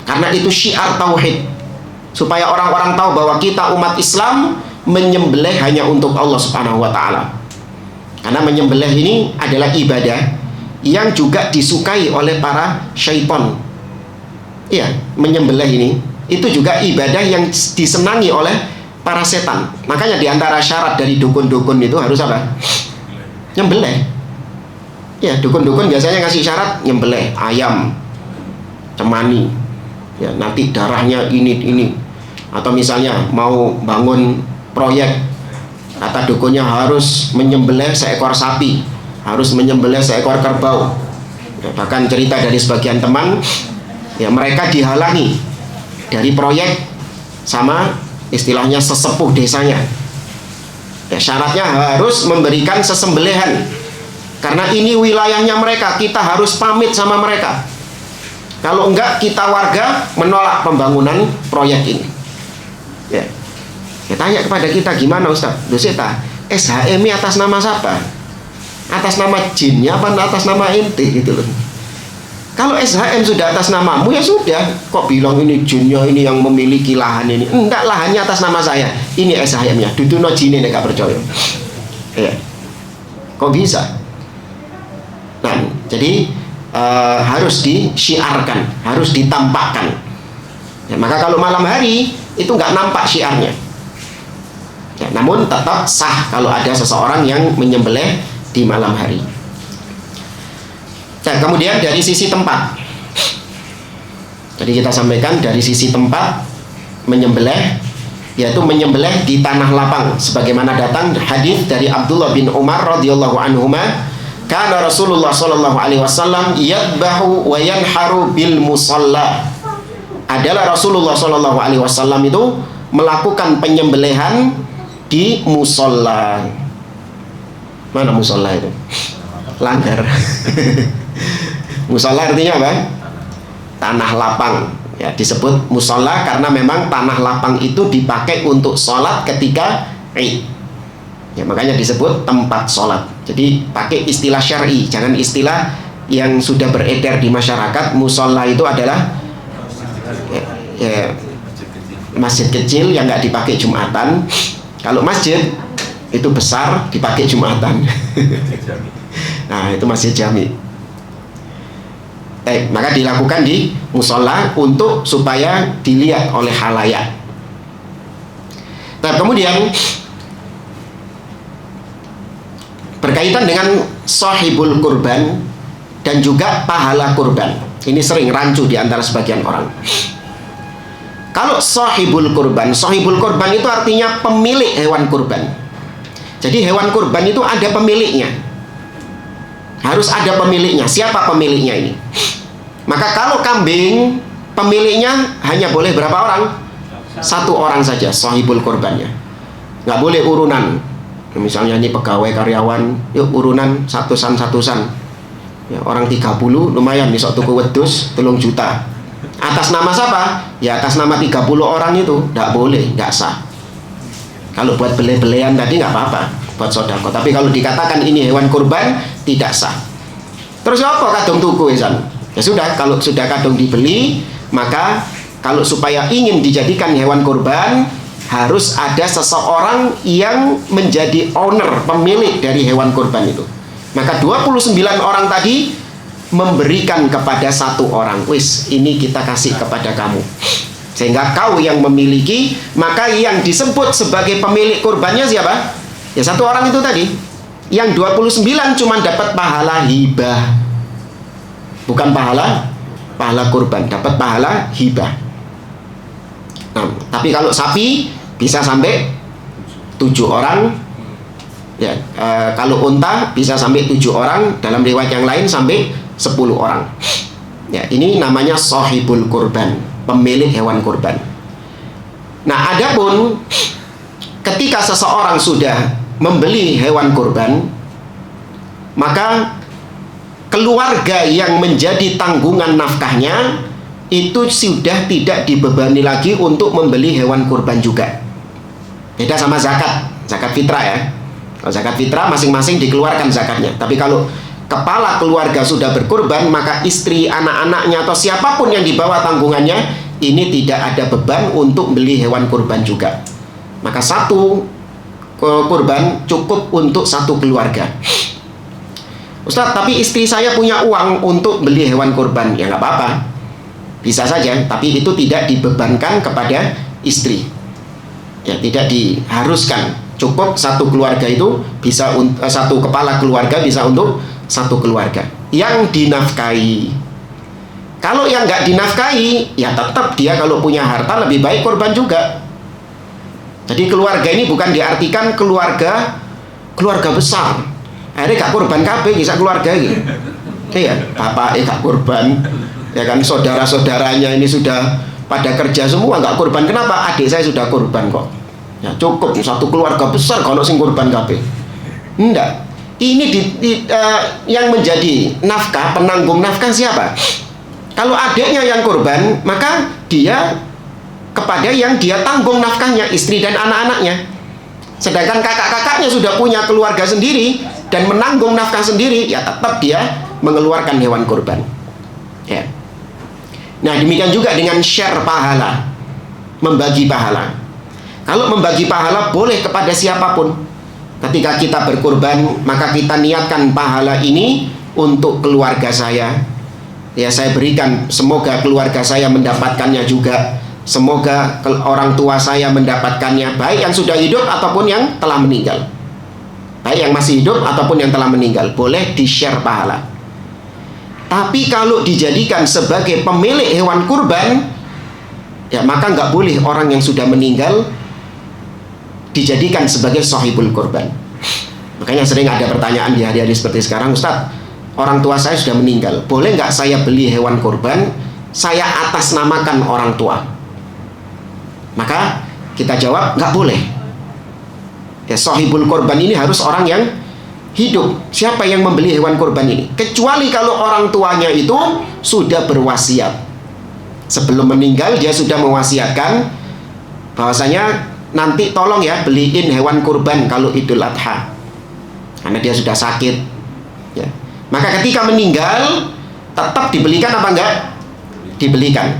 Karena itu syiar tauhid. Supaya orang-orang tahu bahwa kita umat Islam menyembelih hanya untuk Allah Subhanahu wa taala. Karena menyembelih ini adalah ibadah yang juga disukai oleh para syaitan. Iya, menyembelih ini itu juga ibadah yang disenangi oleh para setan. Makanya diantara syarat dari dukun-dukun itu harus apa? Nyembelih. Ya, dukun-dukun biasanya ngasih syarat nyembelih ayam, cemani. Ya, nanti darahnya ini. Atau misalnya mau bangun proyek, kata dukunnya harus menyembelih seekor sapi, harus menyembelih seekor kerbau. Ya, bahkan cerita dari sebagian teman, ya mereka dihalangi dari proyek sama istilahnya sesepuh desanya. Ya, syaratnya harus memberikan sesembelihan. Karena ini wilayahnya mereka, kita harus pamit sama mereka. Kalau enggak, kita warga menolak pembangunan proyek ini. Ya. Ya, tanya kepada kita, gimana Ustaz? Doseta, SHM ini atas nama siapa? Atas nama jinnya apa atas nama ente gitu loh. Kalau SHM sudah atas namamu ya sudah. Kok bilang ini jinnya ini yang memiliki lahan ini? Enggak, lahannya atas nama saya. Ini SHM-nya. Duduno jine nek gak percaya. Ya. Kok bisa? Nah, jadi harus disyiarkan, harus ditampakkan. Ya, maka kalau malam hari itu nggak nampak syiarnya. Ya, namun tetap sah kalau ada seseorang yang menyembelih di malam hari. Nah, kemudian dari sisi tempat. Jadi kita sampaikan dari sisi tempat menyembelih, yaitu menyembelih di tanah lapang, sebagaimana datang hadis dari Abdullah bin Umar radhiyallahu anhuma, kana Rasulullah sallallahu alaihi wasallam yadbahu wa yanharu bil musalla. Adalah Rasulullah sallallahu alaihi wasallam itu melakukan penyembelihan di musolla. Mana musolla itu? Langgar. Musolla artinya apa? Tanah lapang. Ya, disebut musolla karena memang tanah lapang itu dipakai untuk sholat ketika Id. Ya, makanya disebut tempat sholat. Jadi pakai istilah syar'i, jangan istilah yang sudah beredar di masyarakat. Musolla itu adalah masjid kecil yang nggak dipakai Jumatan. Kalau masjid itu besar dipakai Jumatan. Nah, itu masjid jami. Maka dilakukan di musolla untuk supaya dilihat oleh khalayak. Nah, kemudian berkaitan dengan sahibul kurban dan juga pahala kurban. Ini sering rancu di antara sebagian orang. Kalau sahibul kurban itu artinya pemilik hewan kurban. Jadi hewan kurban itu ada pemiliknya. Harus ada pemiliknya. Siapa pemiliknya ini? Maka kalau kambing, pemiliknya hanya boleh berapa orang? Satu orang saja sahibul kurbannya. Nggak boleh urunan. Misalnya ini pegawai karyawan, yuk urunan satusan. Ya, orang 30 lumayan bisa tuku wedus 3 juta. Atas nama siapa? Ya atas nama 30 orang itu. Nggak boleh, nggak sah. Kalau buat bele-belean tadi nggak apa-apa, buat sodako. Tapi kalau dikatakan ini hewan kurban, tidak sah. Terus apa kadung tuku Isan? Ya sudah, kalau sudah kadung dibeli, maka kalau supaya ingin dijadikan hewan kurban, harus ada seseorang yang menjadi owner, pemilik dari hewan kurban itu. Maka 29 orang tadi memberikan kepada satu orang. Wis, ini kita kasih kepada kamu. Sehingga kau yang memiliki, maka yang disebut sebagai pemilik kurbannya siapa? Ya satu orang itu tadi. Yang 29 cuma dapat pahala hibah. Bukan pahala kurban, dapat pahala hibah. Nah, tapi kalau sapi bisa sampai 7 orang. Ya, kalau unta bisa sampai 7 orang. Dalam riwayat yang lain sampai 10 orang. Ya, ini namanya sahibul kurban, pemilik hewan kurban. Nah, adapun ketika seseorang sudah membeli hewan kurban, maka keluarga yang menjadi tanggungan nafkahnya itu sudah tidak dibebani lagi untuk membeli hewan kurban juga. Beda sama zakat fitrah ya. Kalau zakat fitrah masing-masing dikeluarkan zakatnya. Tapi kalau kepala keluarga sudah berkurban, maka istri, anak-anaknya atau siapapun yang dibawa tanggungannya ini tidak ada beban untuk beli hewan kurban juga. Maka satu kurban cukup untuk satu keluarga. Ustaz, tapi istri saya punya uang untuk beli hewan kurban. Ya nggak apa-apa, bisa saja, tapi itu tidak dibebankan kepada istri. Ya, tidak diharuskan. Cukup satu keluarga itu bisa satu kepala keluarga bisa untuk satu keluarga yang dinafkahi. Kalau yang nggak dinafkahi, ya tetap dia kalau punya harta lebih baik kurban juga. Jadi keluarga ini bukan diartikan keluarga besar. Akhirnya gak kurban kabeh bisa keluarga gitu. Iya, bapak gak kurban, ya kan, saudara-saudaranya ini sudah pada kerja semua nggak kurban. Kenapa? Adik saya sudah kurban kok. Ya cukup satu keluarga besar kalau sing kurban kabeh. Enggak. Ini yang menjadi nafkah, penanggung nafkah siapa? Kalau adiknya yang kurban, maka dia kepada yang dia tanggung nafkahnya, istri dan anak-anaknya. Sedangkan kakak-kakaknya sudah punya keluarga sendiri dan menanggung nafkah sendiri, ya tetap dia mengeluarkan hewan kurban. Ya. Nah, demikian juga dengan share pahala, membagi pahala. Kalau membagi pahala boleh kepada siapapun. Ketika kita berkurban, maka kita niatkan pahala ini untuk keluarga saya. Ya, saya berikan, semoga keluarga saya mendapatkannya juga. Semoga orang tua saya mendapatkannya, baik yang sudah hidup ataupun yang telah meninggal. Baik yang masih hidup ataupun yang telah meninggal, boleh di-share pahala. Tapi kalau dijadikan sebagai pemilik hewan kurban, ya maka nggak boleh orang yang sudah meninggal dijadikan sebagai sahibul kurban. Makanya sering ada pertanyaan di hari-hari seperti sekarang, Ustaz, orang tua saya sudah meninggal, boleh nggak saya beli hewan kurban, saya atasnamakan orang tua? Maka kita jawab, nggak boleh. Ya, sahibul kurban ini harus orang yang hidup. Siapa yang membeli hewan kurban ini? Kecuali kalau orang tuanya itu sudah berwasiat. Sebelum meninggal dia sudah mewasiatkan bahwasanya nanti tolong ya beliin hewan kurban kalau Idul Adha, karena dia sudah sakit. Ya. Maka ketika meninggal tetap dibelikan apa enggak? Dibelikan.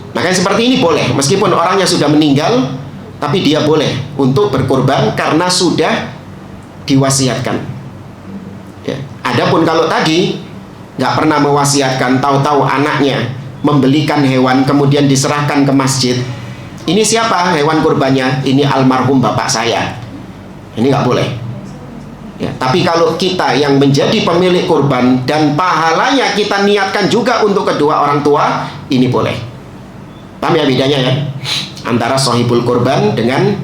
Makanya seperti ini boleh, meskipun orangnya sudah meninggal, tapi dia boleh untuk berkurban karena sudah diwasiatkan. Ya. Adapun kalau tadi nggak pernah mewasiatkan, tahu-tahu anaknya membelikan hewan kemudian diserahkan ke masjid, ini siapa hewan kurbannya? Ini almarhum bapak saya. Ini nggak boleh. Ya, tapi kalau kita yang menjadi pemilik kurban dan pahalanya kita niatkan juga untuk kedua orang tua, ini boleh. Paham ya bedanya ya? Antara sahibul kurban dengan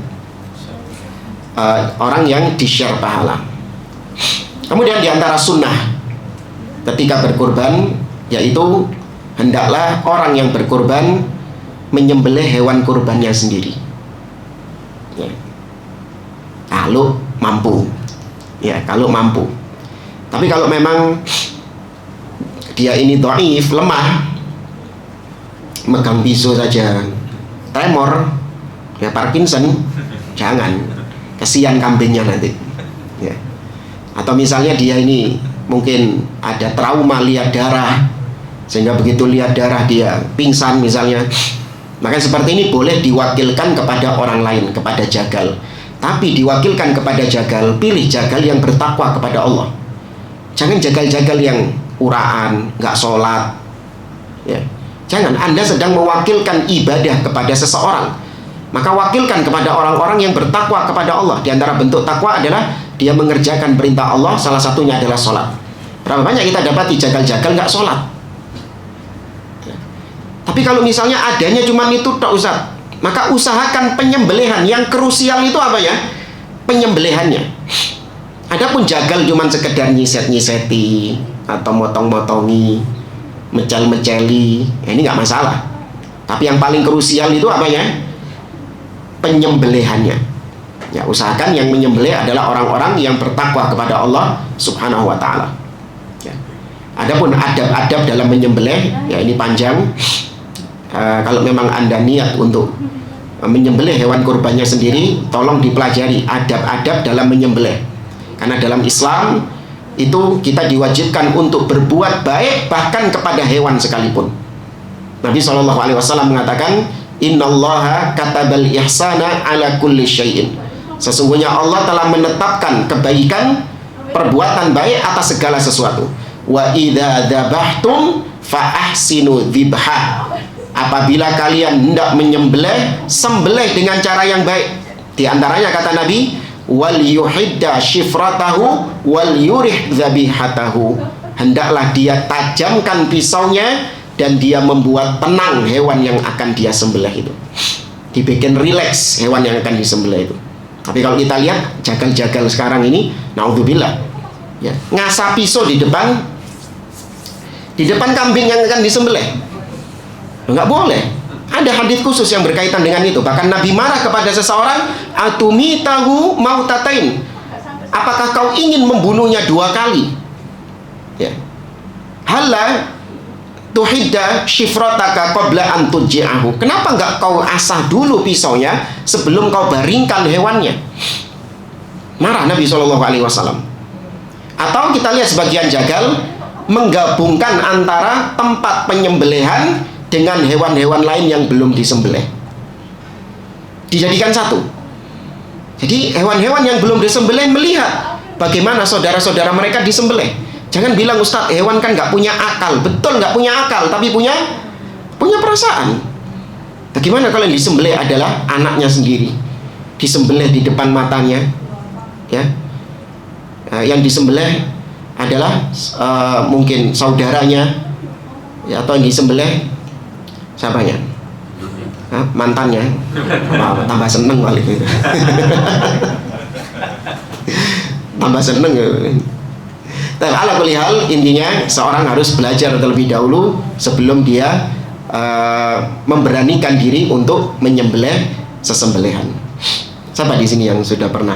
orang yang di-share pahala. Kemudian diantara sunnah ketika berkurban, yaitu hendaklah orang yang berkurban menyembelih hewan kurbannya sendiri. Ya. Kalau mampu. Ya, kalau mampu. Tapi kalau memang dia ini dhaif, lemah, megang pisau saja tremor, ya Parkinson, jangan. Kesian kambingnya nanti. Ya. Atau misalnya dia ini mungkin ada trauma lihat darah, sehingga begitu lihat darah dia pingsan misalnya. Maka seperti ini boleh diwakilkan kepada orang lain, kepada jagal. Tapi diwakilkan kepada jagal, pilih jagal yang bertakwa kepada Allah. Jangan jagal-jagal yang uraan, nggak sholat. Ya. Jangan, Anda sedang mewakilkan ibadah kepada seseorang. Maka wakilkan kepada orang-orang yang bertakwa kepada Allah. Di antara bentuk takwa adalah dia mengerjakan perintah Allah, salah satunya adalah sholat. Berapa banyak kita dapati jagal-jagal nggak sholat? Tapi kalau misalnya adanya cuma itu tak usah, maka usahakan penyembelihan. Yang krusial itu apa ya? Penyembelihannya. Adapun jagal cuma sekedar nyiset-nyiseti atau motong-motongi, mecel-meceli, ini nggak masalah. Tapi yang paling krusial itu apa ya? Penyembelihannya. Ya, usahakan yang menyembelih adalah orang-orang yang bertakwa kepada Allah Subhanahu wa Ta'ala. Ya. Adapun adab-adab dalam menyembelih, ya ini panjang. Kalau memang Anda niat untuk menyembelih hewan kurbannya sendiri, tolong dipelajari adab-adab dalam menyembelih. Karena dalam Islam itu kita diwajibkan untuk berbuat baik bahkan kepada hewan sekalipun. Nabi SAW mengatakan, Innallaha katabal ihsana ala kulli syai'in. Sesungguhnya Allah telah menetapkan kebaikan, perbuatan baik atas segala sesuatu. Wa idza dzabhtum fa ahsinu dzibha. Apabila kalian hendak menyembelih, sembelih dengan cara yang baik. Di antaranya kata Nabi, wal yuhidda syifratahu wal yurih dzabihatahu. Hendaklah dia tajamkan pisaunya dan dia membuat tenang hewan yang akan dia sembelih itu. Dibikin rileks hewan yang akan disembelih itu. Tapi kalau kita lihat jagal-jagal sekarang ini, naudzubillah, ya, ngasah pisau di depan kambing yang akan disembelih. Enggak boleh. Ada hadis khusus yang berkaitan dengan itu. Bahkan Nabi marah kepada seseorang, atumitahu mautatain. Apakah kau ingin membunuhnya 2 kali? Ya. Halla tuhidda syifrataka qabla an tuji'ahu. Kenapa enggak kau asah dulu pisaunya sebelum kau baringkan hewannya? Marah Nabi SAW. Atau kita lihat sebagian jagal menggabungkan antara tempat penyembelihan dengan hewan-hewan lain yang belum disembelih, dijadikan satu. Jadi hewan-hewan yang belum disembelih melihat bagaimana saudara-saudara mereka disembelih. Jangan bilang, Ustadz, hewan kan nggak punya akal. Betul, nggak punya akal, tapi punya perasaan. Bagaimana kalau yang disembelih adalah anaknya sendiri, disembelih di depan matanya, ya. Yang disembelih adalah mungkin saudaranya, ya, atau yang disembelih siapanya? Mantannya. Wow, tambah seneng kali itu. Tambah seneng. Tapi ala kulli hal, intinya seorang harus belajar terlebih dahulu sebelum dia memberanikan diri untuk menyembelih sesembelihan. Siapa di sini yang sudah pernah?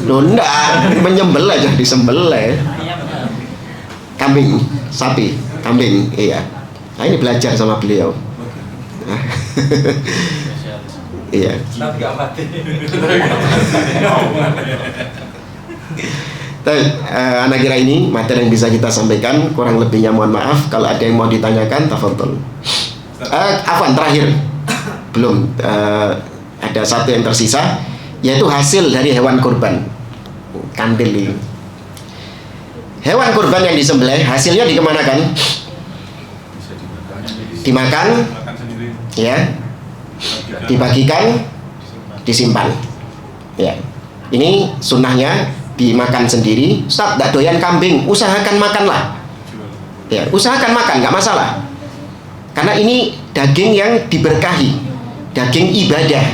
Loh, enggak, menyembelih aja, disembelih. Kambing, sapi, kambing, iya. Nah, ini belajar sama beliau. Iya. Anak kira ini materi yang bisa kita sampaikan. Kurang lebihnya mohon maaf. Kalau ada yang mau ditanyakan, tafadhol. Afwan, terakhir belum, ada satu yang tersisa, yaitu hasil dari hewan kurban. Kandil ini. Hewan kurban yang disembelih hasilnya dikemanakan? Dimakan, ya, dibagikan, disimpan. Ya, ini sunnahnya dimakan sendiri. Ustaz, tidak doyan kambing, usahakan makanlah. Ya, usahakan makan, nggak masalah. Karena ini daging yang diberkahi, daging ibadah,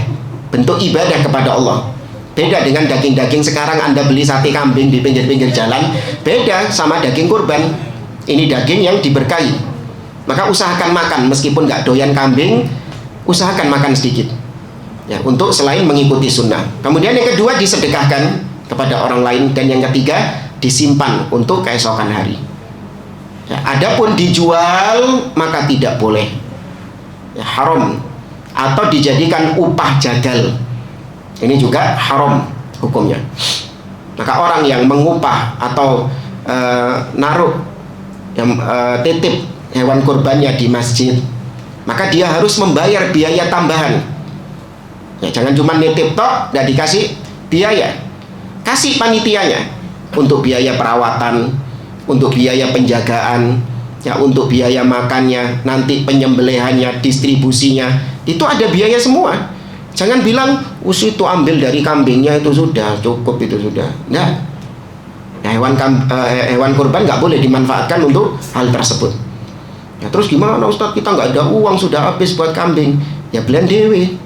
bentuk ibadah kepada Allah. Beda dengan daging-daging sekarang Anda beli sate kambing di pinggir-pinggir jalan, beda sama daging kurban. Ini daging yang diberkahi. Maka usahakan makan, meskipun nggak doyan kambing, usahakan makan sedikit. Ya, untuk selain mengikuti sunnah. Kemudian yang kedua, disedekahkan kepada orang lain, dan yang ketiga, disimpan untuk keesokan hari. Ya, adapun dijual maka tidak boleh, ya, haram. Atau dijadikan upah jagal, ini juga haram hukumnya. Maka orang yang mengupah atau naruh titip hewan kurbannya di masjid, maka dia harus membayar biaya tambahan. Ya, jangan cuma nitip tok, nggak dikasih biaya. Kasih panitianya untuk biaya perawatan, untuk biaya penjagaan, ya, untuk biaya makannya, nanti penyembelihannya, distribusinya, itu ada biaya semua. Jangan bilang, itu ambil dari kambingnya, itu sudah cukup, itu sudah. Nah, hewan kurban nggak boleh dimanfaatkan untuk hal tersebut. Ya, terus gimana Ustadz, kita nggak ada uang, sudah habis buat kambing. Ya belian dewe.